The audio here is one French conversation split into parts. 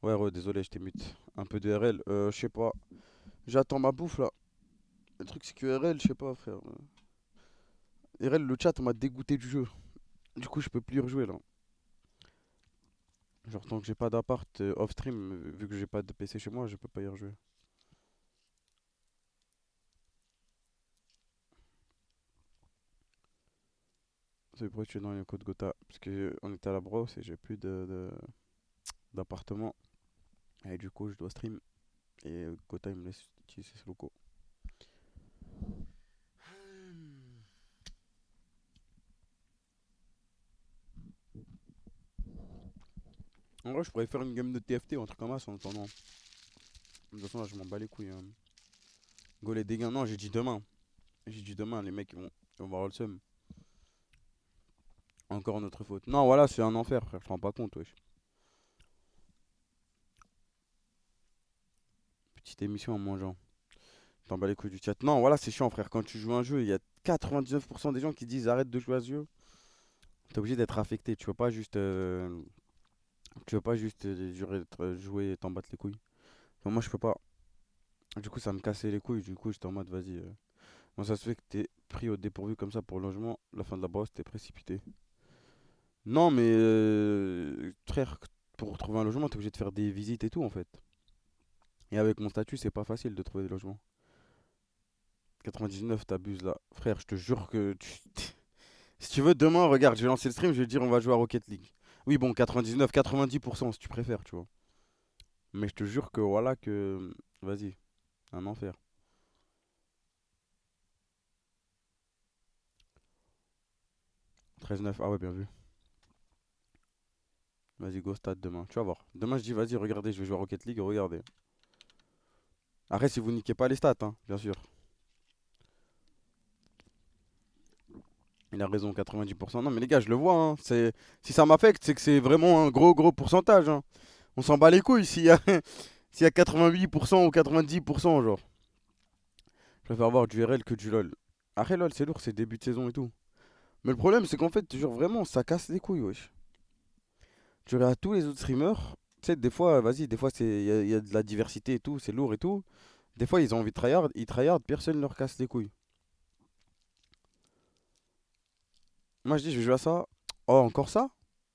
Ouais, désolé, je t'ai mute. Un peu de RL, je sais pas. J'attends ma bouffe là. Le truc, c'est que RL, je sais pas, frère. RL, le chat m'a dégoûté du jeu. Du coup, je peux plus y rejouer là. Genre, tant que j'ai pas d'appart off stream, vu que j'ai pas de PC chez moi, je peux pas y rejouer. C'est pourquoi tu es dans les codes Gotha. Parce que on était à la brosse et j'ai plus d'appartement. Et du coup, je dois stream. Et Gotha, il me laisse utiliser ses locaux. En vrai, je pourrais faire une game de TFT ou un truc comme ça en attendant. De toute façon, là, je m'en bats les couilles. Go les dégâts. Non, j'ai dit demain. J'ai dit demain, les mecs ils vont avoir le seum. Encore notre faute. Non, voilà, c'est un enfer, frère. Je te rends pas compte, wesh. Petite émission en mangeant. T'en bats les couilles du chat. Non, voilà, c'est chiant, frère. Quand tu joues un jeu, il y a 99% des gens qui disent arrête de jouer à ce jeu. T'es obligé d'être affecté. Jouer et t'en battre les couilles. Donc, moi, je peux pas. Du coup, ça me cassait les couilles. Du coup, j'étais en mode, vas-y. Moi, ça se fait que t'es pris au dépourvu comme ça pour le logement. La fin de la brosse, t'es précipité. Non, mais frère, pour trouver un logement, t'es obligé de faire des visites et tout, en fait. Et avec mon statut, c'est pas facile de trouver des logements. 99, t'abuses là. Frère, je te jure que si tu veux, demain, regarde, je vais lancer le stream, je vais dire on va jouer à Rocket League. Oui, bon, 99, 90% si tu préfères, tu vois. Mais je te jure que voilà que. Vas-y, un enfer. 13-9, ah ouais, bien vu. Vas-y, go stade demain. Tu vas voir. Demain, je dis, vas-y, regardez, je vais jouer à Rocket League, regardez. Après, si vous niquez pas les stats, hein, bien sûr. Il a raison, 90%. Non, mais les gars, je le vois, hein. Si ça m'affecte, c'est que c'est vraiment un gros, gros pourcentage, hein. On s'en bat les couilles s'il y a 88% ou 90%, genre. Je préfère voir du RL que du LoL. Après, LoL, c'est lourd, c'est début de saison et tout. Mais le problème, c'est qu'en fait, genre, vraiment, ça casse les couilles, wesh. Tu regardes tous les autres streamers, tu sais, des fois, vas-y, des fois, il y a de la diversité et tout, c'est lourd et tout. Des fois, ils ont envie de tryhard, ils tryhard, personne leur casse les couilles. Moi, je dis, je vais jouer à ça. Oh, encore ça?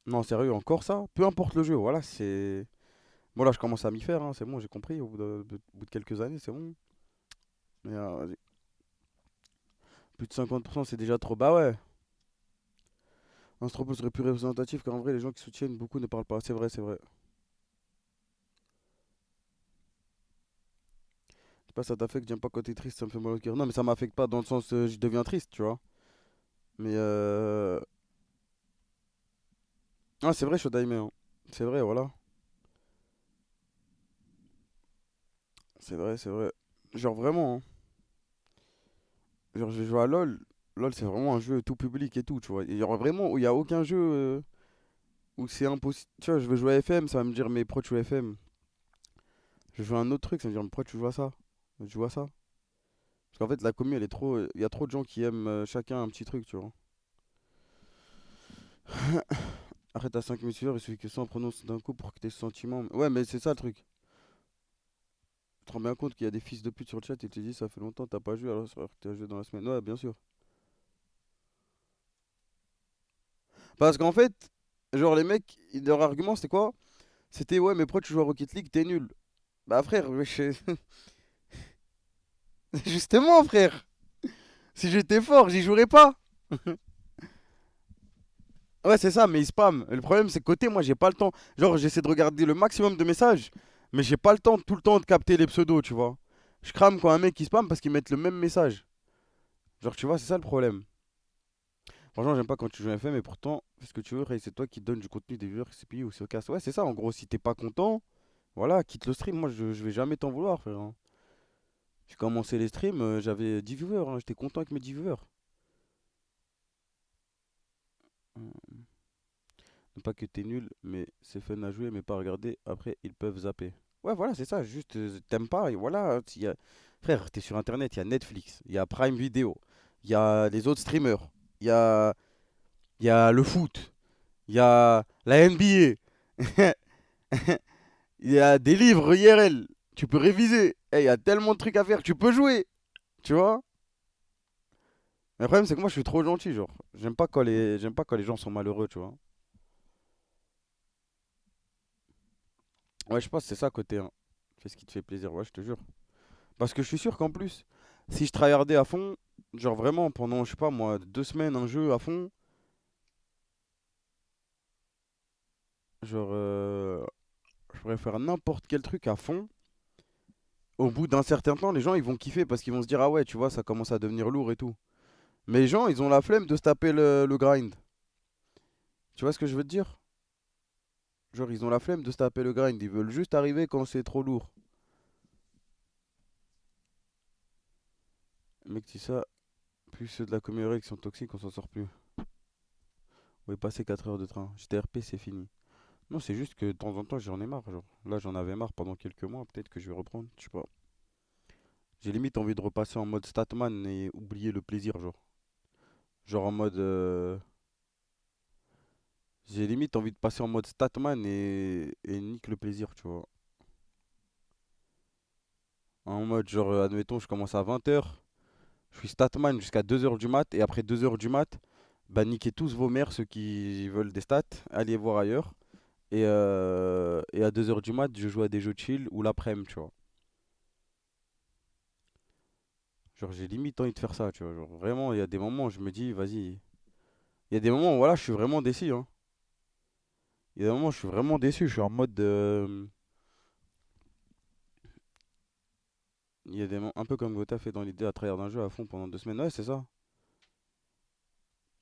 Non, sérieux, encore ça? Peu importe le jeu, voilà, c'est. Bon, là, je commence à m'y faire, hein, c'est bon, j'ai compris, au bout de quelques années, c'est bon. Mais vas-y. Plus de 50%, c'est déjà trop. Bah ouais, un Strobo serait plus représentatif car en vrai, les gens qui soutiennent beaucoup ne parlent pas. C'est vrai, c'est vrai. C'est pas ça t'affecte, j'aime pas quand t'es triste, ça me fait mal au cœur. Non, mais ça m'affecte pas dans le sens je deviens triste, tu vois. Mais ah, c'est vrai, je suis Daimé, hein. C'est vrai, voilà. C'est vrai, c'est vrai. Genre vraiment, hein. Genre, j'ai joué à LoL. LoL, c'est vraiment un jeu tout public et tout, tu vois. Il y aura vraiment, il y a aucun jeu où c'est impossible. Tu vois, je vais jouer à FM, ça va me dire, mais pourquoi tu joues à FM? Je vais jouer à un autre truc, ça va me dire, mais pourquoi tu joues à ça? Tu joues à ça? Parce qu'en fait, la commu, elle est trop. Il y a trop de gens qui aiment chacun un petit truc, tu vois. Arrête à 5000 suiveurs, il suffit que 100 prononce d'un coup pour que tes sentiments. Ouais, mais c'est ça le truc. Tu te rends bien compte qu'il y a des fils de pute sur le chat et te disent ça fait longtemps que t'as pas joué alors que t'as joué dans la semaine. Ouais, bien sûr. Parce qu'en fait, genre les mecs, leur argument c'était quoi? C'était ouais, mais pourquoi tu joues à Rocket League, t'es nul. Bah frère, justement frère, si j'étais fort, j'y jouerais pas. Ouais, c'est ça, mais ils spam. Le problème, c'est que côté, moi, j'ai pas le temps. Genre, j'essaie de regarder le maximum de messages, mais j'ai pas le temps tout le temps de capter les pseudos, tu vois. Je crame quand un mec qui spam parce qu'ils mettent le même message. Genre, tu vois, c'est ça le problème. Franchement, j'aime pas quand tu joues FM, mais pourtant, fais ce que tu veux, Ray, c'est toi qui donne du contenu des viewers, c'est payé ou c'est au casse. Ouais, c'est ça, en gros, si t'es pas content, voilà, quitte le stream. Moi, je vais jamais t'en vouloir, frère, hein. J'ai commencé les streams, j'avais 10 viewers, hein, j'étais content avec mes 10 viewers. Hmm. Non pas que t'es nul, mais c'est fun à jouer, mais pas à regarder. Après, ils peuvent zapper. Ouais, voilà, c'est ça. Juste, t'aimes pas. Et voilà. Frère, t'es sur Internet, il y a Netflix, il y a Prime Video, il y a les autres streamers, il y a, il y a le foot, il y a la NBA, Il y a des livres IRL. Tu peux réviser. Eh, il y a tellement de trucs à faire. Tu peux jouer. Tu vois? Mais le problème, c'est que moi, je suis trop gentil, genre. J'aime pas quand les gens sont malheureux, tu vois. Ouais, je pense que c'est ça côté 1. Fais ce qui te fait plaisir, ouais, je te jure. Parce que je suis sûr qu'en plus, si je tryhardais à fond, genre vraiment pendant, je sais pas moi, 2 semaines, un jeu à fond, genre, je pourrais faire n'importe quel truc à fond. Au bout d'un certain temps, les gens, ils vont kiffer parce qu'ils vont se dire, ah ouais, tu vois, ça commence à devenir lourd et tout. Mais les gens, ils ont la flemme de se taper le grind. Tu vois ce que je veux te dire? Genre, ils ont la flemme de se taper le grind. Ils veulent juste arriver quand c'est trop lourd. Mec, dis ça, plus ceux de la communauté qui sont toxiques, on s'en sort plus. On est passé 4 heures de train. JTRP, c'est fini. Non, c'est juste que de temps en temps, j'en ai marre. Genre, là, j'en avais marre pendant quelques mois. Peut-être que je vais reprendre. Je sais pas. J'ai limite envie de repasser en mode Statman et oublier le plaisir, genre. Genre en mode. J'ai limite envie de passer en mode Statman et nique le plaisir, tu vois. En mode, genre, admettons, je commence à 20 heures. Je suis Statman jusqu'à 2 heures du mat. Et après 2 heures du mat, bah, niquez tous vos mères, ceux qui veulent des stats. Allez voir ailleurs. Et à 2 heures du mat, je joue à des jeux chill ou l'après-midi, tu vois. Genre, j'ai limite envie de faire ça, tu vois. Genre, vraiment, il y a des moments où je me dis, vas-y. Il y a des moments où, voilà, je suis vraiment déçu, hein. Il y a des moments où je suis vraiment déçu. Je suis en mode. Il y a des moments, un peu comme Gotha fait dans l'idée à travers d'un jeu à fond pendant 2 semaines. Ouais, c'est ça.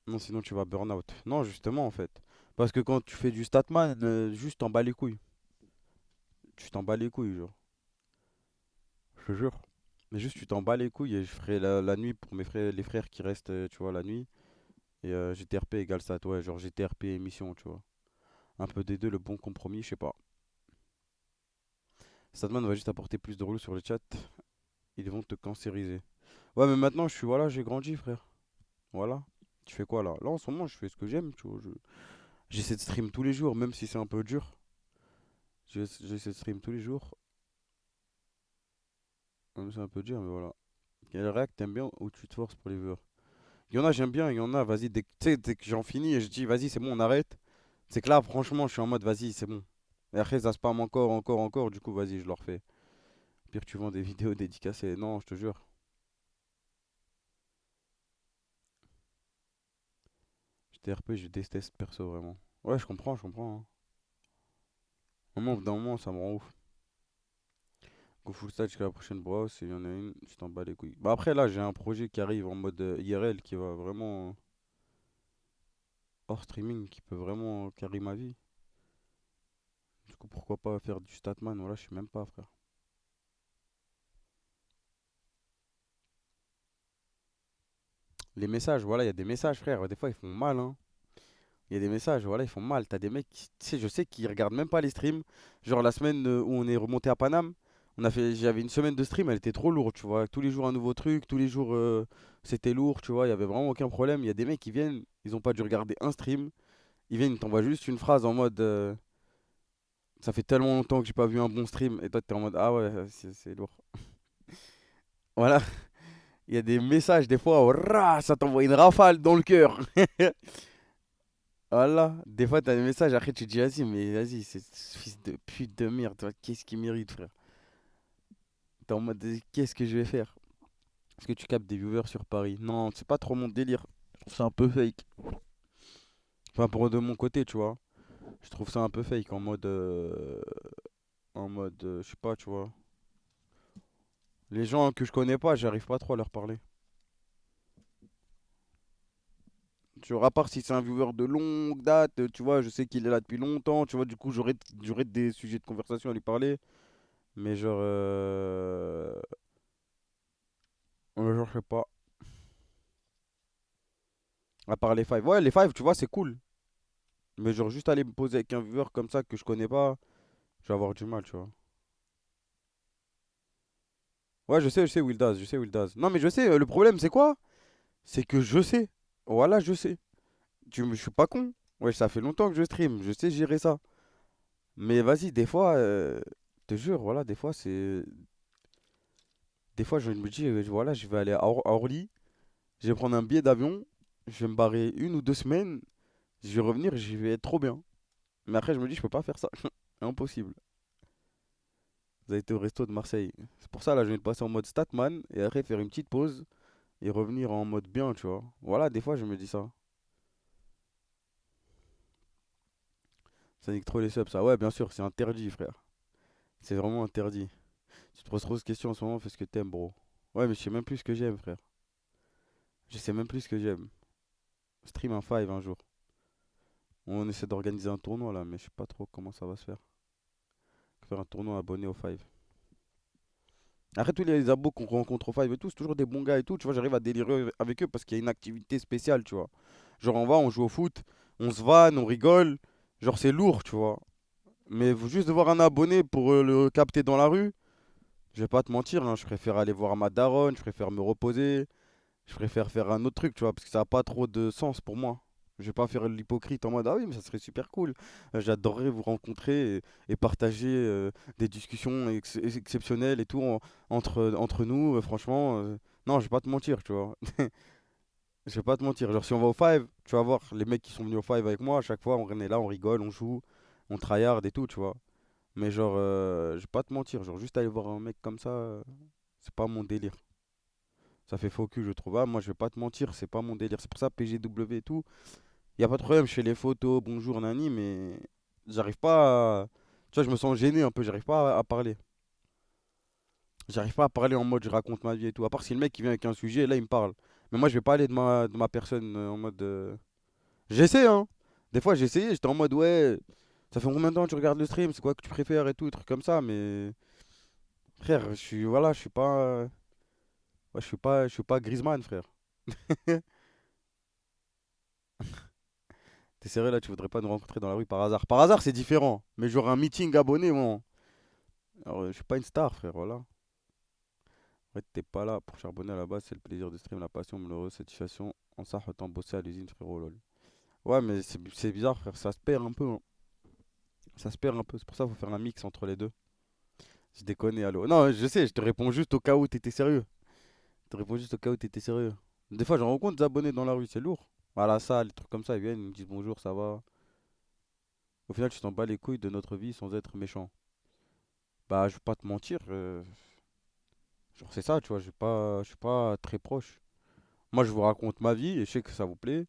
Non, sinon tu vas burn out. Non, justement, en fait. Parce que quand tu fais du statman, juste t'en bats les couilles. Tu t'en bats les couilles, genre. Je te jure. Mais juste tu t'en bats les couilles et je ferai la nuit pour mes frères, les frères qui restent, tu vois, la nuit. Et GTRP égale ça, ouais, genre GTRP émission, tu vois. Un peu des deux, le bon compromis, je sais pas. Statman va juste apporter plus de rôle sur le chat. Ils vont te cancériser. Ouais, mais maintenant, je suis, voilà, j'ai grandi, frère. Voilà. Tu fais quoi là? Là, en ce moment, je fais ce que j'aime, tu vois. J'essaie de stream tous les jours, même si c'est un peu dur. J'essaie de stream tous les jours. Même si c'est un peu dur, mais voilà. Quel réact t'aimes bien ou tu te forces pour les viewers? Il y en a, j'aime bien, il y en a, vas-y, dès que j'en finis et je dis, vas-y, c'est bon, on arrête. C'est que là, franchement, je suis en mode, vas-y, c'est bon. Et après, ça spam encore, encore, encore, du coup, vas-y, je le refais. Pire, tu vends des vidéos dédicacées. Non, je te jure. J'étais RP, je déteste perso, vraiment. Ouais, je comprends, je comprends, hein. Au bout d'un moment, ça me rend ouf. Go full style jusqu'à la prochaine brosse, s'il y en a une, tu t'en bats les couilles. Bah après là, j'ai un projet qui arrive en mode IRL qui va vraiment hors streaming, qui peut vraiment carry ma vie. Du coup, pourquoi pas faire du statman, voilà, je sais même pas, frère. Les messages, voilà, il y a des messages, frère, des fois ils font mal, hein. Il y a des messages, voilà, ils font mal. T'as des mecs, tu sais, je sais qu'ils regardent même pas les streams. Genre la semaine où on est remonté à Paname, j'avais une semaine de stream, elle était trop lourde, tu vois. Tous les jours un nouveau truc, tous les jours c'était lourd, tu vois. Il y avait vraiment aucun problème. Il y a des mecs qui viennent, ils ont pas dû regarder un stream. Ils viennent, ils t'envoient juste une phrase en mode ça fait tellement longtemps que j'ai pas vu un bon stream. Et toi, t'es en mode ah ouais, c'est lourd. Voilà, il y a des messages des fois, oh, ça t'envoie une rafale dans le cœur. Voilà, des fois t'as des messages, après tu te dis vas-y, mais vas-y, c'est ce fils de pute de merde, toi, qu'est-ce qu'il mérite, frère? T'es en mode qu'est-ce que je vais faire? Est-ce que tu captes des viewers sur Paris? Non, c'est pas trop mon délire. Je trouve ça un peu fake. Enfin, pour de mon côté, tu vois. Je trouve ça un peu fake en mode, je sais pas, tu vois. Les gens que je connais pas, j'arrive pas trop à leur parler. Tu vois, à part si c'est un viewer de longue date, tu vois, je sais qu'il est là depuis longtemps, tu vois, du coup, j'aurais des sujets de conversation à lui parler. Mais genre, je sais pas. À part les fives. Ouais, les fives, tu vois, c'est cool. Mais genre, juste aller me poser avec un viewer comme ça que je connais pas, je vais avoir du mal, tu vois. Ouais, je sais, Wildas, je sais, Wildas. Non, mais je sais, le problème, c'est quoi? C'est que je sais. Voilà, je sais. Je suis pas con. Ouais, ça fait longtemps que je stream, je sais gérer ça. Mais vas-y, des fois, te jure, voilà, des fois, c'est. Des fois, je me dis, voilà, je vais aller à Orly, je vais prendre un billet d'avion, je vais me barrer 1 ou 2 semaines, je vais revenir, je vais être trop bien. Mais après, je me dis, je peux pas faire ça. Impossible. Vous avez été au resto de Marseille. C'est pour ça, là, je viens de passer en mode Statman et après faire une petite pause et revenir en mode bien, tu vois. Voilà, des fois, je me dis ça. Ça nique trop les subs, ça. Ouais, bien sûr, c'est interdit, frère. C'est vraiment interdit. Tu te poses trop de questions en ce moment, fais ce que t'aimes, bro. Ouais, mais je sais même plus ce que j'aime, frère. Je sais même plus ce que j'aime. Stream un five un jour. On essaie d'organiser un tournoi là, mais je sais pas trop comment ça va se faire. Faire un tournoi abonné au five. Après tous les abos qu'on rencontre au five et tout, c'est toujours des bons gars et tout, tu vois, j'arrive à délirer avec eux parce qu'il y a une activité spéciale, tu vois. Genre on va, on joue au foot, on se vanne, on rigole, genre c'est lourd, tu vois. Mais juste de voir un abonné pour le capter dans la rue, je vais pas te mentir, hein, je préfère aller voir ma daronne, je préfère me reposer, je préfère faire un autre truc, tu vois, parce que ça a pas trop de sens pour moi. Je vais pas faire l'hypocrite en mode ah oui, mais ça serait super cool. J'adorerais vous rencontrer et partager des discussions exceptionnelles et tout entre nous. Franchement, non, je vais pas te mentir, tu vois. Je vais pas te mentir. Genre, si on va au Five, tu vas voir les mecs qui sont venus au Five avec moi, à chaque fois, on est là, on rigole, on joue, on tryhard et tout, tu vois. Mais genre, je vais pas te mentir, genre, juste aller voir un mec comme ça, c'est pas mon délire. Ça fait faux cul, je trouve. Ah, moi, je vais pas te mentir, c'est pas mon délire. C'est pour ça, PGW et tout. Y a pas de problème, je fais les photos, bonjour, nani, mais j'arrive pas à. Tu vois, je me sens gêné un peu, j'arrive pas à parler. J'arrive pas à parler en mode je raconte ma vie et tout. À part si le mec qui vient avec un sujet, là, il me parle. Mais moi, je vais pas aller de ma personne en mode. J'essaie, hein. Des fois, j'ai essayé, j'étais en mode ouais, ça fait combien de temps que tu regardes le stream, c'est quoi que tu préfères et tout, des trucs comme ça, mais. Frère, je suis. Voilà, je suis pas. Ouais, je suis pas Griezmann, frère. T'es sérieux là, tu voudrais pas nous rencontrer dans la rue par hasard? Par hasard, c'est différent. Mais genre un meeting abonné, bon. Alors, je suis pas une star, frère, voilà. En fait, t'es pas là pour charbonner à la base, c'est le plaisir de stream, la passion, malheureuse satisfaction. En ça, autant bosser à l'usine, frérot, lol. Ouais, mais c'est bizarre, frère, ça se perd un peu, hein. Ça se perd un peu, c'est pour ça qu'il faut faire un mix entre les deux. Je déconne, allô. Non, je sais, je te réponds juste au cas où t'étais sérieux. Je te réponds juste au cas où t'étais sérieux. Des fois, j'en rencontre des abonnés dans la rue, c'est lourd. À la salle, des trucs comme ça, ils viennent, ils me disent bonjour, ça va. Au final, tu t'en bats les couilles de notre vie sans être méchant. Bah, je vais pas te mentir, genre c'est ça, tu vois, je suis pas très proche. Moi, je vous raconte ma vie et je sais que ça vous plaît.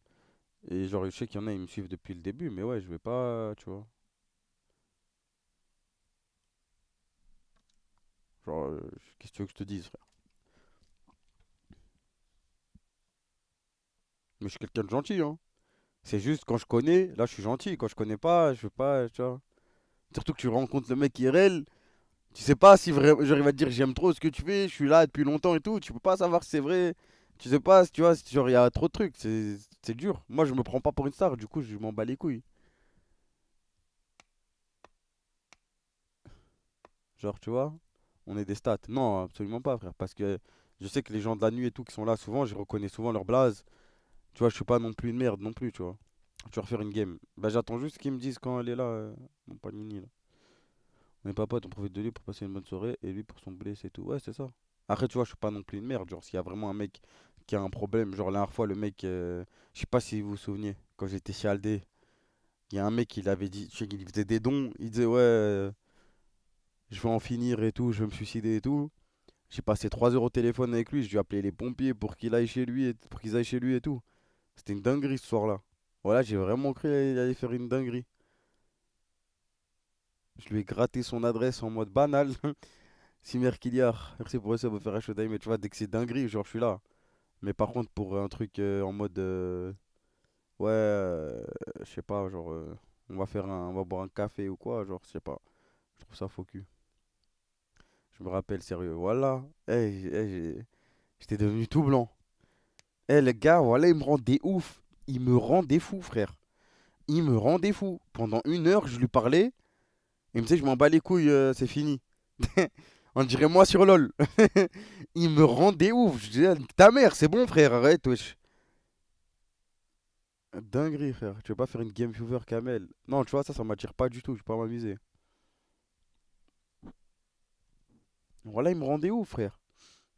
Et genre, je sais qu'il y en a, ils me suivent depuis le début, mais ouais, je vais pas, tu vois. Genre, qu'est-ce que tu veux que je te dise, frère? Mais je suis quelqu'un de gentil, hein. C'est juste quand je connais, là, je suis gentil. Quand je connais pas, je veux pas, tu vois. Surtout que tu rencontres le mec IRL, tu sais pas si vraiment, j'arrive à te dire j'aime trop ce que tu fais, je suis là depuis longtemps et tout, tu peux pas savoir si c'est vrai. Tu sais pas, tu vois, genre, il y a trop de trucs, c'est dur. Moi, je me prends pas pour une star, du coup, je m'en bats les couilles. Genre, tu vois, on est des stats. Non, absolument pas, frère. Parce que je sais que les gens de la nuit et tout qui sont là souvent, je reconnais souvent leur blaze. Tu vois, je suis pas non plus une merde non plus, tu vois. Tu vas refaire une game. Bah, j'attends juste qu'ils me disent quand elle est là, mon panini là. On est pas potes, on profite de lui pour passer une bonne soirée et lui pour son blé, c'est tout. Ouais, c'est ça. Après, tu vois, je suis pas non plus une merde. Genre, s'il y a vraiment un mec qui a un problème, genre la dernière fois, le mec, je sais pas si vous vous souvenez, quand j'étais chez Aldé, il y a un mec qui avait dit, je sais qu'il faisait des dons, il disait ouais, je vais en finir et tout, je vais me suicider et tout. J'ai passé 3 heures au téléphone avec lui, je lui ai appelé les pompiers pour qu'il aille chez lui pour qu'ils aillent chez lui et tout. C'était une dinguerie ce soir-là. Voilà, j'ai vraiment cru qu'il allait faire une dinguerie. Je lui ai gratté son adresse en mode banal. Simer Kiliar, merci pour ça, vous faire un show mais tu vois, dès que c'est dinguerie, genre je suis là. Mais par contre, pour un truc en mode ouais, je sais pas, genre on va boire un café ou quoi, genre je sais pas. Je trouve ça faux cul. Je me rappelle, sérieux, voilà. J'étais devenu tout blanc. Eh, le gars, voilà, il me rendait ouf. Il me rendait fou, frère. Il me rendait fou. Pendant 1 heure, je lui parlais. Il me disait, je m'en bats les couilles, c'est fini. On dirait moi sur LoL. Il me rendait ouf. Je disais, ta mère, c'est bon, frère, arrête, wesh. Dinguerie, frère. Tu veux pas faire une game viewer Kamel? Non, tu vois, ça m'attire pas du tout. Je vais pas m'amuser. Voilà, il me rendait ouf, frère.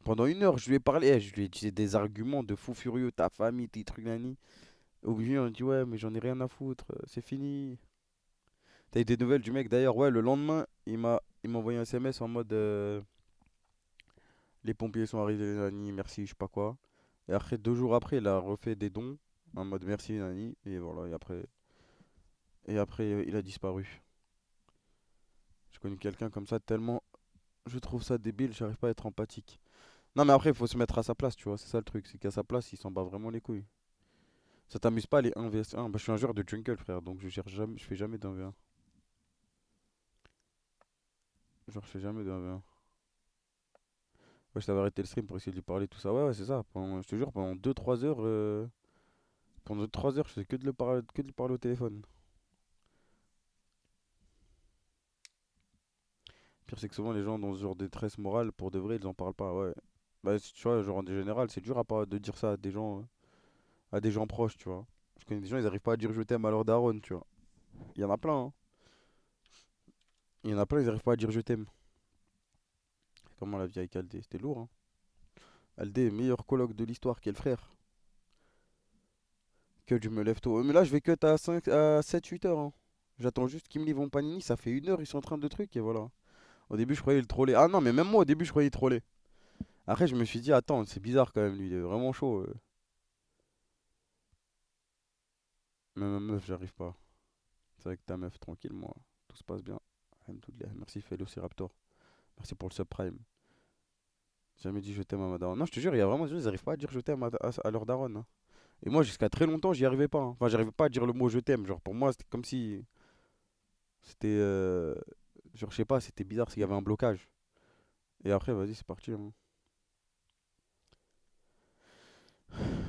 Pendant 1 heure, je lui ai parlé, je lui ai dit des arguments de fou furieux, ta famille, tes trucs, nani. Au milieu, on dit, ouais, mais j'en ai rien à foutre, c'est fini. T'as eu des nouvelles du mec d'ailleurs, ouais, le lendemain, il m'a envoyé un SMS en mode, les pompiers sont arrivés, nani, merci, je sais pas quoi. Et après, 2 jours après, il a refait des dons, en mode merci, nani, et voilà, et après, il a disparu. J'ai connu quelqu'un comme ça, tellement, je trouve ça débile, j'arrive pas à être empathique. Non, mais après, il faut se mettre à sa place, tu vois, c'est ça le truc, c'est qu'à sa place, il s'en bat vraiment les couilles. Ça t'amuse pas les 1 vs 1? Bah, je suis un joueur de jungle, frère, donc je cherche jamais, je fais jamais d'1v1. Genre, je fais jamais d'1v1. Ouais, je t'avais arrêté le stream pour essayer de lui parler, tout ça. Ouais, ouais, c'est ça. Je te jure, pendant 2 3 heures, pendant 2 3 heures, je faisais que de lui parler au téléphone. Pire, c'est que souvent, les gens dans ce genre de détresse morale, pour de vrai, ils en parlent pas, ouais. Bah, tu vois, genre, en général, c'est dur de dire ça à des gens proches, tu vois. Je connais des gens, ils arrivent pas à dire je t'aime à leur daronne, tu vois. Il y en a plein, hein. Il y en a plein, ils arrivent pas à dire je t'aime. Comment la vie avec Aldé, c'était lourd, hein. Aldé, meilleur coloc de l'histoire, quel frère. Que je me lève tôt. Mais là, je vais cut à 7 8 heures, hein. J'attends juste qu'ils me livrent mon panini. Ça fait 1 heure, ils sont en train de trucs et voilà. Au début, je croyais le troller. Ah non, mais même moi, au début, je croyais le troller. Après, je me suis dit, attends, c'est bizarre quand même, lui, il est vraiment chaud. Mais ma meuf, j'arrive pas. C'est vrai que ta meuf, tranquille, moi, tout se passe bien. Alhamdoulilah. Merci, Raptor. Merci pour le subprime. J'ai jamais dit je t'aime à ma daronne. Non, je te jure, il y a vraiment des gens, ils arrivent pas à dire je t'aime à leur daronne, hein. Et moi, jusqu'à très longtemps, j'y arrivais pas, hein. Enfin, j'arrivais pas à dire le mot je t'aime. Genre, pour moi, c'était comme si. C'était. Genre, je sais pas, c'était bizarre, s'il y avait un blocage. Et après, vas-y, c'est parti, hein.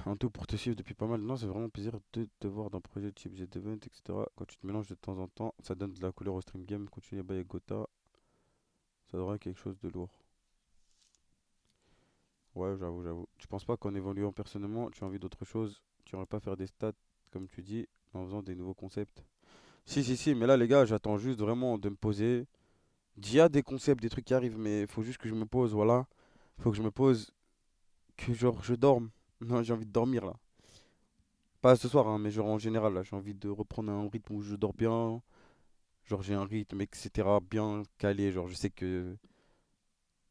Un tout pour te suivre depuis pas mal. Non, c'est vraiment un plaisir de te voir dans projet type Z-Event, etc. Quand tu te mélanges de temps en temps, ça donne de la couleur au stream game. Continue à bailler Gotha, ça donnera quelque chose de lourd. Ouais, j'avoue, j'avoue. Tu penses pas qu'en évoluant personnellement, tu as envie d'autre chose? Tu aimerais pas faire des stats, comme tu dis, en faisant des nouveaux concepts? Si, si, si, mais là, les gars, j'attends juste vraiment de me poser. Il y a des concepts, des trucs qui arrivent, mais il faut juste que je me pose, voilà. Il faut que je me pose, que genre je dorme. Non, j'ai envie de dormir là. Pas ce soir, hein, mais genre en général, là, j'ai envie de reprendre un rythme où je dors bien. Genre j'ai un rythme, etc. bien calé. Genre je sais que.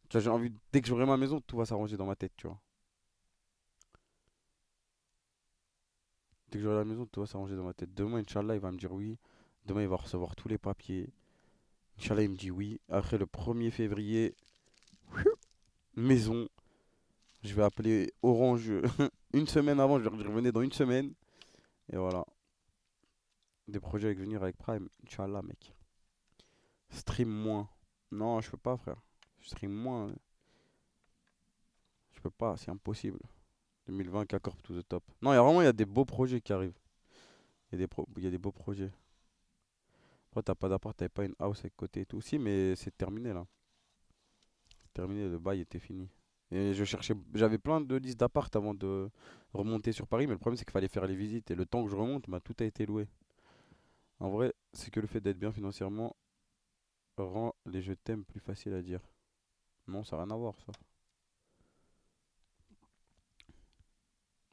Tu vois, j'ai envie, dès que j'aurai ma maison, tout va s'arranger dans ma tête, tu vois. Dès que j'aurai la maison, tout va s'arranger dans ma tête. Demain, Inch'Allah, il va me dire oui. Demain, il va recevoir tous les papiers. Inch'Allah, il me dit oui. Après le 1er février, maison. Je vais appeler Orange une semaine avant. Je leur dis revenez dans une semaine. Et voilà. Des projets avec venir avec Prime. Inch'Allah, mec. Stream moins. Non, je peux pas, frère. Je stream moins. Je peux pas, c'est impossible. 2020, K-Corp to the top. Non, il y a des beaux projets qui arrivent. Il y a des beaux projets. Après, t'as pas d'appart, t'avais pas une house avec côté et tout. Si, mais c'est terminé là. C'est terminé, le bail était fini. Et j'avais plein de listes d'appart avant de remonter sur Paris, mais le problème c'est qu'il fallait faire les visites. Et le temps que je remonte, bah, tout a été loué. En vrai, c'est que le fait d'être bien financièrement rend les je t'aime plus faciles à dire. Non, ça n'a rien à voir ça.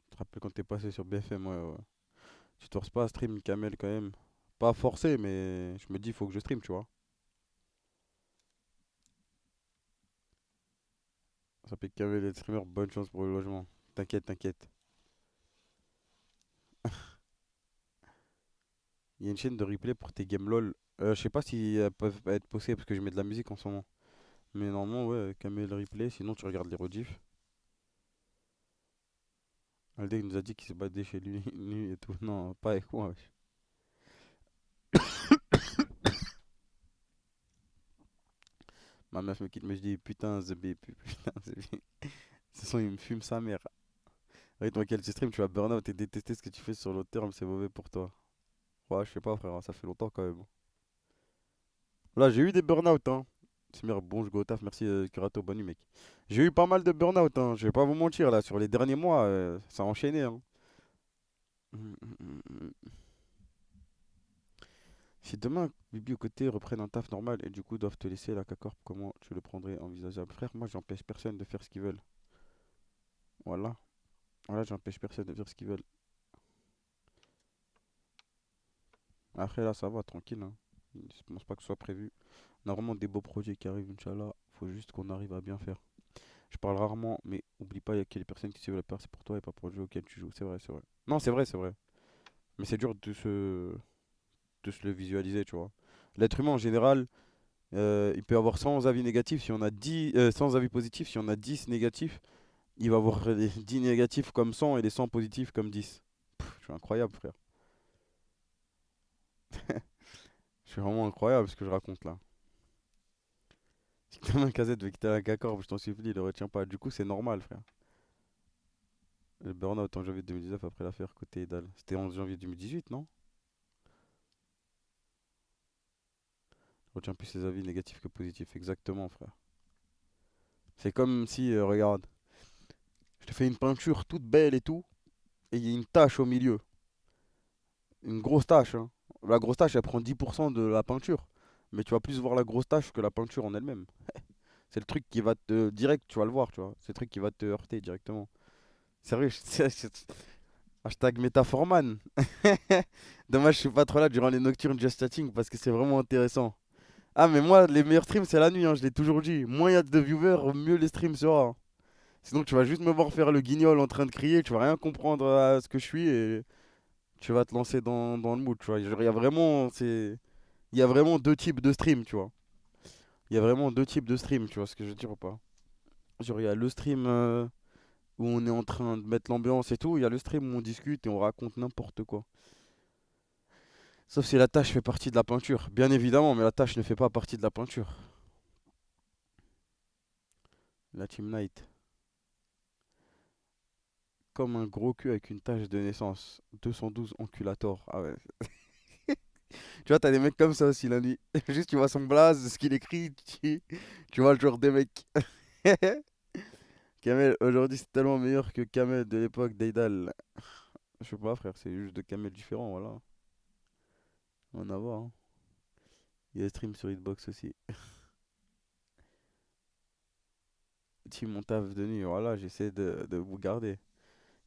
Tu te rappelles quand t'es passé sur BFM, ouais, ouais. Tu te forces pas à stream Kamel quand même. Pas forcé, mais je me dis, il faut que je stream, tu vois. Ça s'appelle Kamel et le streamer, bonne chance pour le logement. T'inquiète, t'inquiète. Il y a une chaîne de replay pour tes games LOL. Je sais pas si elles peuvent être possibles parce que je mets de la musique en ce moment. Mais normalement, ouais, Kamel replay, sinon tu regardes les rediffs. Aldec nous a dit qu'il se battait chez lui, lui et tout. Non, pas avec moi, wesh. Ma meuf me quitte, mais je dis putain, Zébé, putain, Zébé. Ce son, il me fume sa mère. Avec toi, quel stream, tu vas burn out et détester ce que tu fais sur le terme, c'est mauvais pour toi. Ouais, je sais pas, frère, ça fait longtemps quand même. Là, j'ai eu des burn-out, hein. C'est bien, bon, je go au taf, merci Curato, bonne nuit, mec. J'ai eu pas mal de burn-out, hein. Je vais pas vous mentir, là, sur les derniers mois, ça a enchaîné, hein. Si demain, Bibi au côté reprennent un taf normal et du coup doivent te laisser la K-Corp. Comment tu le prendrais envisageable? Frère, moi j'empêche personne de faire ce qu'ils veulent. Voilà. Voilà, j'empêche personne de faire ce qu'ils veulent. Après là, ça va, tranquille, hein. Je pense pas que ce soit prévu. On a vraiment des beaux projets qui arrivent, Inch'Allah. Faut juste qu'on arrive à bien faire. Je parle rarement, mais oublie pas, il y a que les personnes qui suivent la peur, c'est pour toi et pas pour le jeu auquel tu joues. C'est vrai, c'est vrai. Non, c'est vrai, c'est vrai. Mais c'est dur de se le visualiser, tu vois. L'être humain en général, il peut avoir 100 avis négatifs, si on a 10, 100 avis positifs, si on a 10 négatifs, il va avoir les 10 négatifs comme 100 et les 100 positifs comme 10. Je suis incroyable, frère. Je suis vraiment incroyable ce que je raconte là. Si Clément Cazette veut quitter la K-Corp, je t'en supplie, il le retient pas. Du coup, c'est normal, frère. Le burn-out en janvier 2019 après l'affaire côté Edal. C'était en janvier 2018, non? Je retiens plus les avis négatifs que positifs. Exactement, frère. C'est comme si, regarde, je te fais une peinture toute belle et tout, et il y a une tache au milieu. Une grosse tache, hein. La grosse tache, elle prend 10% de la peinture. Mais tu vas plus voir la grosse tache que la peinture en elle-même. C'est le truc qui va te. Direct, tu vas le voir, tu vois. C'est le truc qui va te heurter directement. Sérieux, hashtag métaphorman. Dommage, je suis pas trop là durant les nocturnes just chatting parce que c'est vraiment intéressant. Ah, mais moi, les meilleurs streams, c'est la nuit, hein, je l'ai toujours dit. Moins il y a de viewers, mieux les streams sera, hein. Sinon, tu vas juste me voir faire le guignol en train de crier, tu vas rien comprendre à ce que je suis et tu vas te lancer dans le mood, tu vois. Genre, il y a vraiment deux types de streams, tu vois. Il y a vraiment deux types de streams, tu vois ce que je veux dire ou pas? Genre, il y a le stream où on est en train de mettre l'ambiance et tout, il y a le stream où on discute et on raconte n'importe quoi. Sauf si la tâche fait partie de la peinture, bien évidemment, mais la tâche ne fait pas partie de la peinture. La Team Night. Comme un gros cul avec une tache de naissance. 212 enculator. Ah ouais. Tu vois, t'as des mecs comme ça aussi la nuit. Juste, tu vois son blaze, ce qu'il écrit, tu vois le genre des mecs. Kamel, aujourd'hui c'est tellement meilleur que Kamel de l'époque d'Eidal. Je sais pas, frère, c'est juste deux Kamel différents, voilà. On a voir, hein. Il y a stream sur Hitbox aussi. Team mon taf de nuit, voilà, j'essaie de vous garder.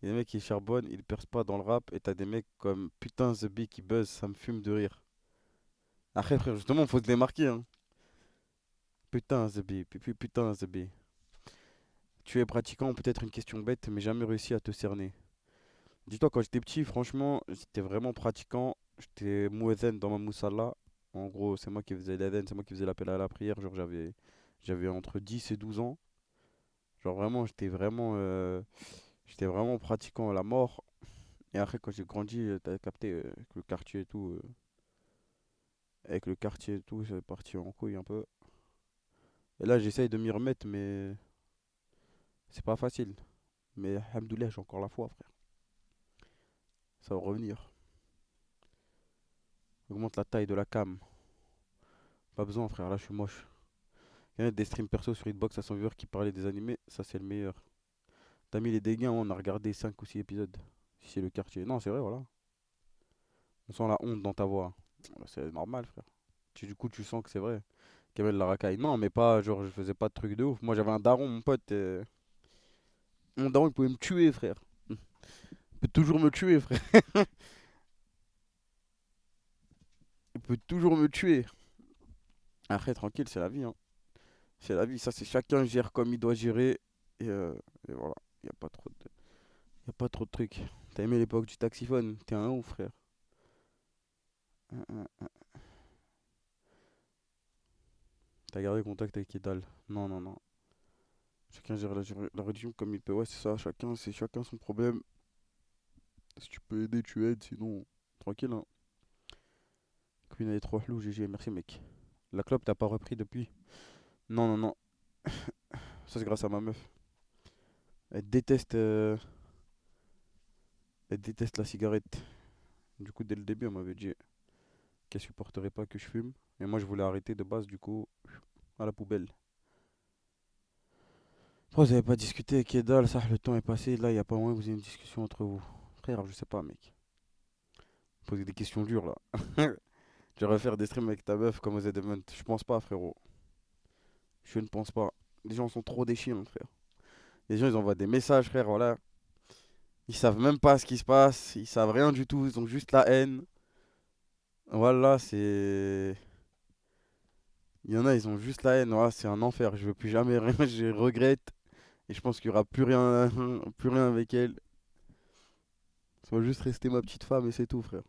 Il y a des mecs qui charbonnent, ils percent pas dans le rap, et t'as des mecs comme putain The Bee qui buzz, ça me fume de rire. Après, frère, justement, faut se démarquer, hein. Putain The Bee, putain The Bee. Tu es pratiquant, peut-être une question bête, mais jamais réussi à te cerner. Dis-toi, quand j'étais petit, franchement, j'étais vraiment pratiquant. J'étais muezzin dans ma moussala. En gros, c'est moi qui faisais l'adhan, c'est moi qui faisais l'appel à la prière. Genre, j'avais entre 10 et 12 ans. Genre, vraiment, j'étais vraiment pratiquant à la mort. Et après, quand j'ai grandi, t'as capté, avec le quartier et tout. Avec le quartier et tout, c'est parti en couille un peu. Et là, j'essaye de m'y remettre, mais c'est pas facile. Mais, alhamdoulilah, j'ai encore la foi, frère. Ça va revenir. Augmente la taille de la cam. Pas besoin, frère, là, je suis moche. Il y a des streams perso sur Hitbox à 100 viewers qui parlaient des animés, ça c'est le meilleur. T'as mis les dégâts, on a regardé 5 ou 6 épisodes. Si c'est le quartier. Non, c'est vrai, voilà. On sent la honte dans ta voix. C'est normal, frère. Du coup, tu sens que c'est vrai. Kamel la racaille. Non, mais pas, genre, je faisais pas de trucs de ouf. Moi, j'avais un daron, mon pote. Mon daron, il pouvait me tuer, frère. Il peut toujours me tuer, frère. Il peut toujours me tuer. Après, tranquille, c'est la vie, hein. C'est la vie, ça, c'est chacun gère comme il doit gérer. Et, euh, et voilà. Il n'y a pas trop de... y a pas trop de trucs. T'as aimé l'époque du taxiphone? T'es un ouf, frère. Hein. T'as gardé contact avec Idal? Non, non, non. Chacun gère la religion comme il peut. Ouais, c'est ça. C'est chacun son problème. Si tu peux aider, tu aides. Sinon, tranquille, hein. Queen a les trois flous, GG. Merci, mec. La clope, t'as pas repris depuis? Non, non, non. Ça, c'est grâce à ma meuf. Elle déteste, euh, elle déteste la cigarette. Du coup, dès le début, elle m'avait dit qu'elle supporterait pas que je fume. Et moi, je voulais arrêter de base. Du coup, à la poubelle. Pourquoi vous avez pas discuté avec Idal? Ça, le temps est passé. Là, y a pas moyen que vous ayez une discussion entre vous. Frère, je sais pas, mec. Poser des questions dures là. Tu vas refaire des streams avec ta meuf comme aux Event. Je pense pas, frérot. Je ne pense pas. Les gens sont trop des chiens, frère. Les gens, ils envoient des messages, frère, voilà. Ils savent même pas ce qui se passe. Ils savent rien du tout. Ils ont juste la haine. Voilà, c'est. Il y en a, ils ont juste la haine. Voilà, c'est un enfer. Je veux plus jamais rien. Je regrette. Et je pense qu'il y aura plus rien, plus rien avec elle. Ça va juste rester ma petite femme et c'est tout, frère.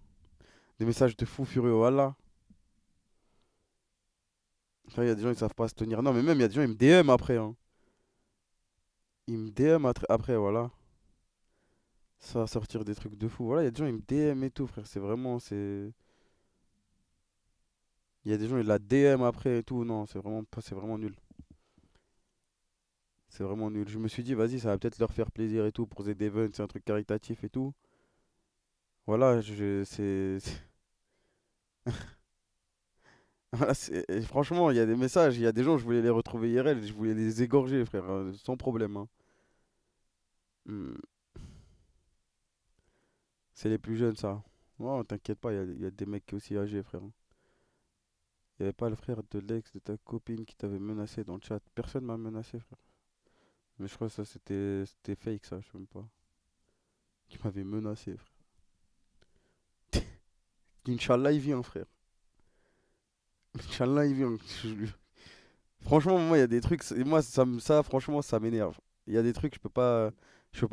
Des messages de fou furieux, voilà. Frère, il y a des gens, ils savent pas se tenir. Non, mais même, il y a des gens, ils me DM après, hein. Ils me DM après, voilà. Ça va sortir des trucs de fou. Voilà, il y a des gens, ils me DM et tout, frère. C'est vraiment, c'est. Il y a des gens, ils la DM après et tout. Non, c'est vraiment pas, c'est vraiment nul. C'est vraiment nul. Je me suis dit, vas-y, ça va peut-être leur faire plaisir et tout pour Z Event, c'est un truc caritatif et tout. Voilà, voilà, et franchement, il y a des messages, il y a des gens, je voulais les retrouver IRL, je voulais les égorger, frère, sans problème, hein. Hmm, c'est les plus jeunes, ça. Non, t'inquiète pas, il y a des mecs aussi âgés, frère. Il y avait pas le frère de l'ex de ta copine qui t'avait menacé dans le chat. Personne m'a menacé, frère. Mais je crois que ça, c'était fake, ça, je sais même pas. Qui m'avait menacé, frère. Inch'Allah, il vient, frère. Inch'Allah, il vient. Franchement, moi, il y a des trucs, moi, ça, franchement, ça m'énerve. Il y a des trucs, je peux pas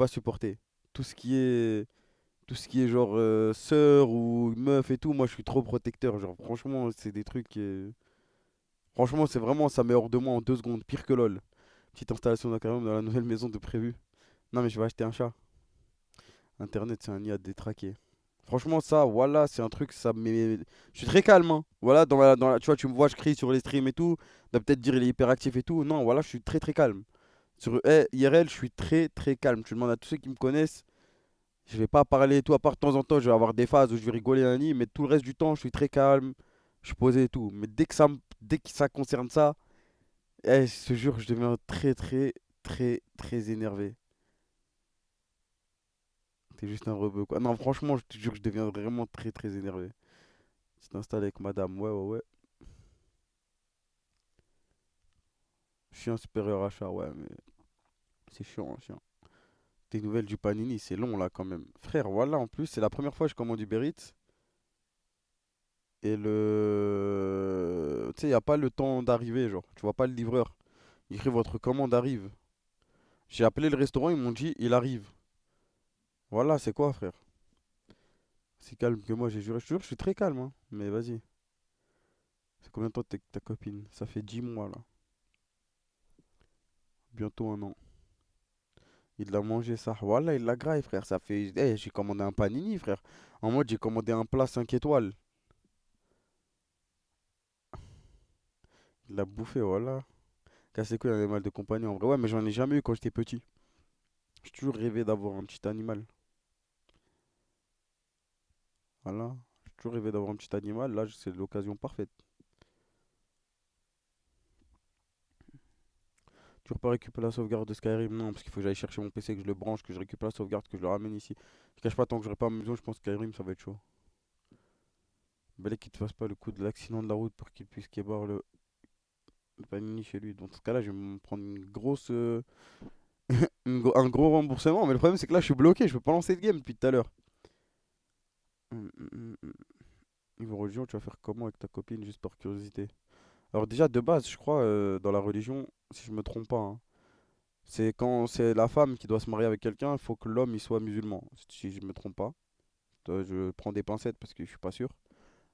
supporter. Tout ce qui est, tout ce qui est genre sœur ou meuf et tout, moi, je suis trop protecteur. Genre, franchement, c'est des trucs franchement, c'est vraiment, ça met hors de moi en 2 secondes. Pire que LOL. Petite installation d'aquarium dans la nouvelle maison de prévu. Non, mais je vais acheter un chat. Internet, c'est un nid à détraquer. Franchement, ça, voilà, c'est un truc, ça me met. Je suis très calme, hein. Voilà, tu vois, tu me vois, je crie sur les streams et tout. On va peut-être dire il est hyperactif et tout. Non, voilà, je suis très très calme. Sur IRL, je suis très très calme. Tu demandes à tous ceux qui me connaissent, je vais pas parler et tout. À part de temps en temps, je vais avoir des phases où je vais rigoler un nid, mais tout le reste du temps, je suis très calme. Je suis posé et tout. Mais dès que ça concerne ça, je te jure, je deviens très très très très énervé. T'es juste un rebeu, quoi. Non, franchement, je te jure, je deviens vraiment très très énervé. Tu t'installes avec madame, ouais, ouais, ouais. Chien supérieur à chat, ouais, mais c'est chiant, hein, chien. Tes nouvelles du Panini, c'est long là quand même. Frère, voilà, en plus, c'est la première fois que je commande Uber Eats. Et tu sais, il n'y a pas le temps d'arriver, genre. Tu vois pas le livreur. Il écrit votre commande arrive. J'ai appelé le restaurant, ils m'ont dit il arrive. Voilà, c'est quoi, frère? C'est calme que moi, j'ai juré. Je te jure, je suis très calme, hein. Mais vas-y. C'est combien de temps que t'es avec ta copine? Ça fait 10 mois là. Bientôt un an. Il l'a mangé ça. Voilà, il l'a graille, frère. Ça fait. J'ai commandé un panini, frère. En mode, j'ai commandé un plat 5 étoiles. Il l'a bouffé, voilà. Casse les couilles, un animal de compagnie en vrai. Ouais, mais j'en ai jamais eu quand j'étais petit. J'ai toujours rêvé d'avoir un petit animal. Voilà. J'ai toujours rêvé d'avoir un petit animal. Là, c'est l'occasion parfaite. Toujours pas récupérer la sauvegarde de Skyrim? Non, parce qu'il faut que j'aille chercher mon PC, que je le branche, que je récupère la sauvegarde, que je le ramène ici. Je cache pas, tant que j'aurai pas à la maison, je pense que Skyrim, ça va être chaud. Belé qu'il te fasse pas le coup de l'accident de la route pour qu'il puisse kébar le panini chez lui. Dans ce cas-là, je vais me prendre une grosse. Un gros remboursement, mais le problème c'est que là je suis bloqué, je peux pas lancer de game depuis tout à l'heure. Niveau religion, tu vas faire comment avec ta copine juste par curiosité? Alors déjà de base, je crois dans la religion, si je me trompe pas, hein, c'est quand c'est la femme qui doit se marier avec quelqu'un, il faut que l'homme il soit musulman, si je me trompe pas. Je prends des pincettes parce que je suis pas sûr.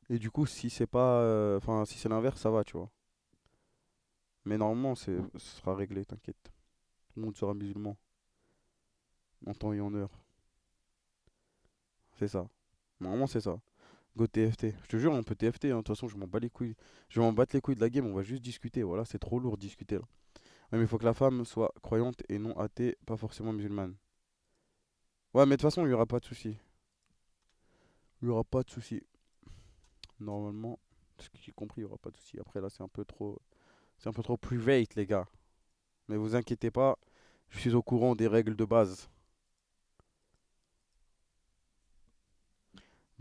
Et du coup, si c'est pas, enfin si c'est l'inverse, ça va, tu vois. Mais normalement, ce sera réglé, t'inquiète. Tout le monde sera musulman en temps et en heure. C'est ça. Normalement, c'est ça. Go TFT. Je te jure, on peut TFT, hein. De toute façon, je m'en bats les couilles. Je vais m'en battre les couilles de la game, on va juste discuter. Voilà, c'est trop lourd de discuter là. Ouais, mais il faut que la femme soit croyante et non athée, pas forcément musulmane. Ouais, mais de toute façon, il y aura pas de souci. Il y aura pas de souci. Normalement, ce que j'ai compris, il y aura pas de souci. Après, là, c'est un peu trop private, les gars. Mais vous inquiétez pas, je suis au courant des règles de base.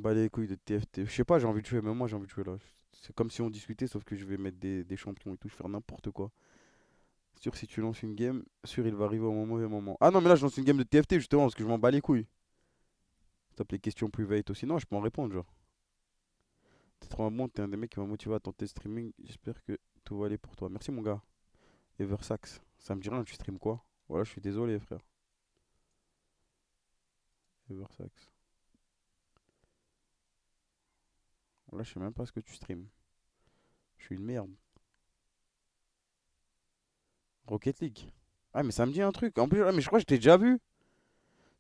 Bah les couilles de TFT. Je sais pas, j'ai envie de jouer, même moi j'ai envie de jouer là. C'est comme si on discutait, sauf que je vais mettre des champions et tout, je vais faire n'importe quoi. Sûr, si tu lances une game, sûr, il va arriver au mauvais moment. Ah non, mais là, je lance une game de TFT justement, parce que je m'en bats les couilles. Tape les questions private aussi. Non, je peux en répondre, genre. T'es trop un bon, t'es un des mecs qui m'a motivé à tenter le streaming. J'espère que tout va aller pour toi. Merci, mon gars. Eversax. Ça me dit rien, tu stream quoi? Voilà, je suis désolé, frère. Eversax. Là, je sais même pas ce que tu stream. Je suis une merde. Rocket League. Ah, mais ça me dit un truc. En plus, mais je crois que je t'ai déjà vu.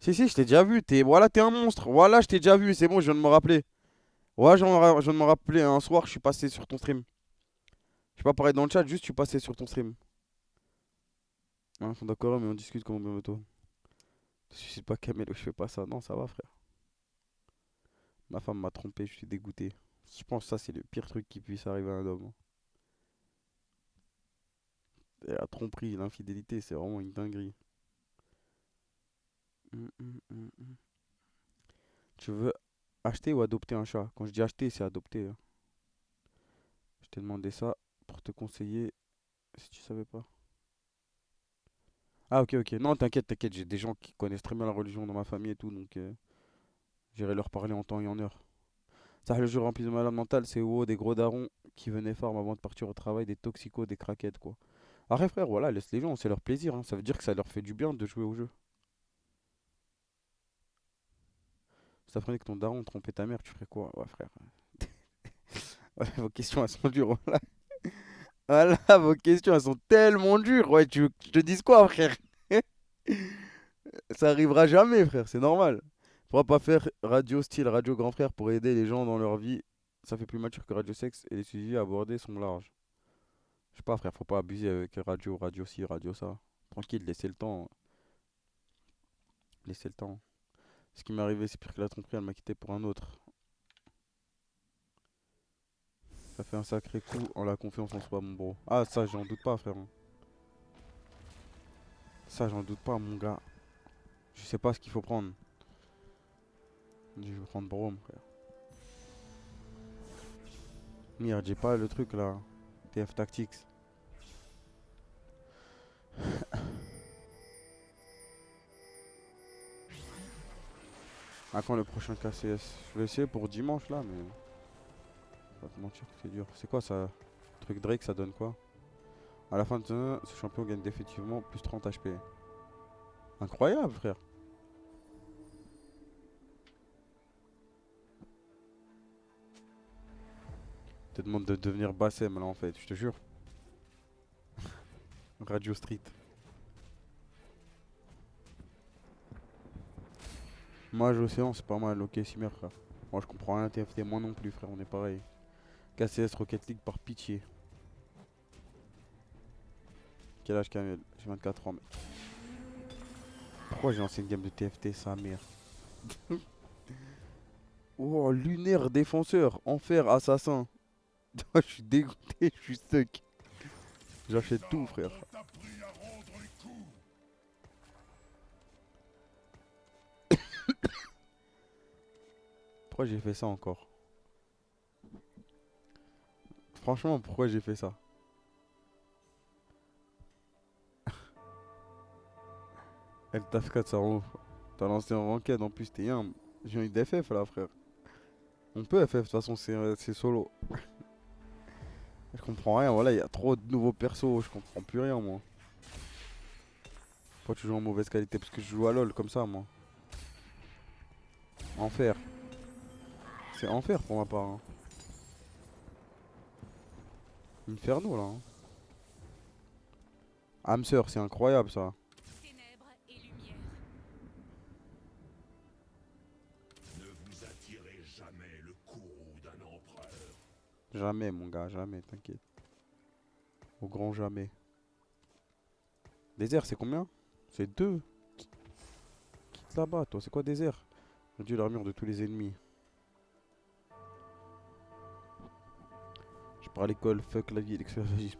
Si, si, je t'ai déjà vu. Voilà, t'es un monstre. Voilà, je t'ai déjà vu. C'est bon, je viens de me rappeler. Ouais, je viens de me rappeler. Un soir, je suis passé sur ton stream. Je sais pas parler dans le chat, juste je suis passé sur ton stream. Hein, sont d'accord, mais on discute comme on veut, toi. Je suis pas Camelo, je fais pas ça. Non, ça va, frère. Ma femme m'a trompé, je suis dégoûté. Je pense que ça, c'est le pire truc qui puisse arriver à un homme. Et la tromperie, l'infidélité, c'est vraiment une dinguerie. Hum. Tu veux acheter ou adopter un chat? Quand je dis acheter, c'est adopter, hein. Je t'ai demandé ça pour te conseiller si tu savais pas. Ah, ok, ok. Non, t'inquiète, t'inquiète. J'ai des gens qui connaissent très bien la religion dans ma famille et tout, donc j'irai leur parler en temps et en heure. Ça, le jeu rempli de malades mentales, c'est WoW, des gros darons qui venaient farm avant de partir au travail, des toxicos, des craquettes, quoi. Arrête, frère, voilà, laisse les gens, c'est leur plaisir, hein. Ça veut dire que ça leur fait du bien de jouer au jeu. Si t'apprenais que ton daron trompait ta mère, tu ferais quoi? Ouais, frère. Ouais, vos questions, elles sont dures. Voilà, voilà, vos questions, elles sont tellement dures. Ouais, tu veux que je te dise quoi, frère? Ça arrivera jamais, frère, c'est normal. Pourra pas faire radio style radio grand frère pour aider les gens dans leur vie. Ça fait plus mature que radio sexe et les sujets abordés sont larges. Je sais pas, frère, faut pas abuser avec radio ci, radio ça. Tranquille, laissez le temps. Laissez le temps. Ce qui m'est arrivé, c'est pire que la tromperie, elle m'a quitté pour un autre. Ça fait un sacré coup en la confiance en soi, mon bro. Ah, ça, j'en doute pas, frère. Ça, j'en doute pas, mon gars. Je sais pas ce qu'il faut prendre. Je vais prendre Brome, frère. Merde, j'ai pas le truc là. TF Tactics. À quand le prochain KCS? Je vais essayer pour dimanche là, mais. Pas te mentir que c'est dur. C'est quoi ça? Truc Drake, ça donne quoi? À la fin de ce champion gagne définitivement plus 30 HP. Incroyable, frère. Te demande de devenir Bassem là en fait, je te jure. Radio Street. Mage Océan, c'est pas mal. Ok, Simer, frère. Moi, je comprends rien à TFT, moi non plus, frère, on est pareil. KCS Rocket League par pitié. Quel âge Kamel? J'ai 24 ans, mais. Pourquoi j'ai lancé une game de TFT, sa mère? Oh, lunaire défenseur, enfer, assassin. Je suis dégoûté, je suis stuck. J'achète tout, frère. Pourquoi j'ai fait ça encore? Franchement, pourquoi j'ai fait ça? Elle taf 4, ça rend ouf. T'as lancé en ranked, en plus, t'es un. J'ai envie d'FF là, frère. On peut FF, de toute façon, c'est solo. Je comprends rien, voilà, il y a trop de nouveaux persos, je comprends plus rien, moi. Pourquoi tu joues en mauvaise qualité? Parce que je joue à LoL comme ça, moi. Enfer. C'est enfer pour ma part, hein. Inferno, là, hein. Hamster, c'est incroyable, ça. Ténèbres et lumière. Ne vous attirez jamais le courroux d'un empereur. Jamais, mon gars, jamais, t'inquiète. Au grand jamais. Désert, c'est combien? C'est 2. Quitte là-bas, toi, c'est quoi désert? Réduit l'armure de tous les ennemis. Je pars à l'école, fuck la vie et l'exclusivisme.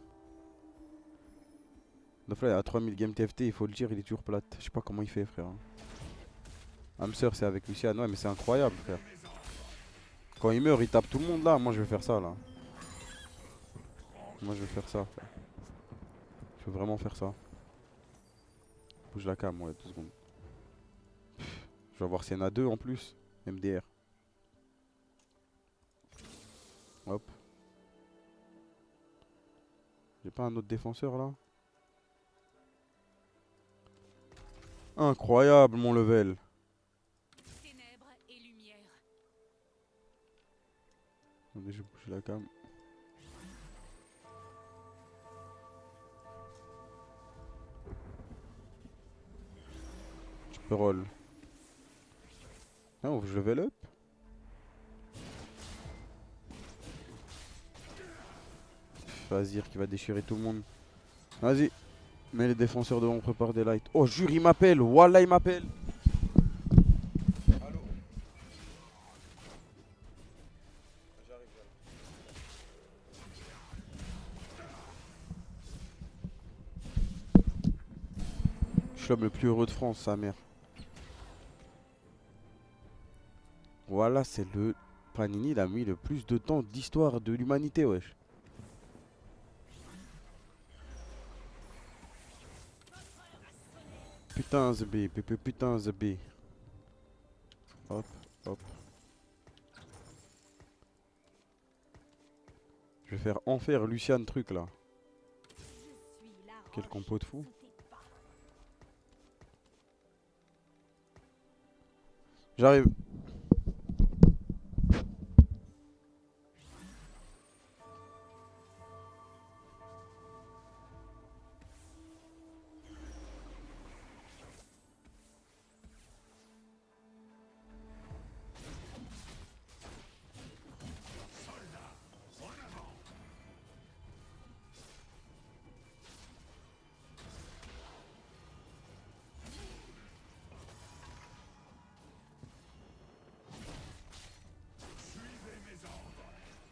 Donc là, il y a 3000 game TFT, il faut le dire, il est toujours plate. Je sais pas comment il fait, frère. Hamster, c'est avec Lucian, ouais, mais c'est incroyable, frère. Quand il meurt, il tape tout le monde là. Moi, je vais faire ça là. Moi, je vais faire ça. Frère. Je veux vraiment faire ça. Bouge la cam, ouais, 2 secondes. Je vais voir s'il y en a 2 en plus. MDR. Hop. J'ai pas un autre défenseur là? Incroyable mon level. Ténèbres et lumière. Attendez, je bouge la cam. Je peux roll. Ah, je level up. Vas-y, qui va déchirer tout le monde. Vas-y. Mets les défenseurs devant, on prépare des lights. Oh, jure, il m'appelle. Wallah, il m'appelle. Je suis l'homme le plus heureux de France, sa mère. Voilà, c'est le Panini, il a mis le plus de temps d'histoire de l'humanité, wesh. Putain, The B, putain, The B. Hop, hop. Je vais faire enfer Luciane truc là. Quel compo de fou. J'arrive.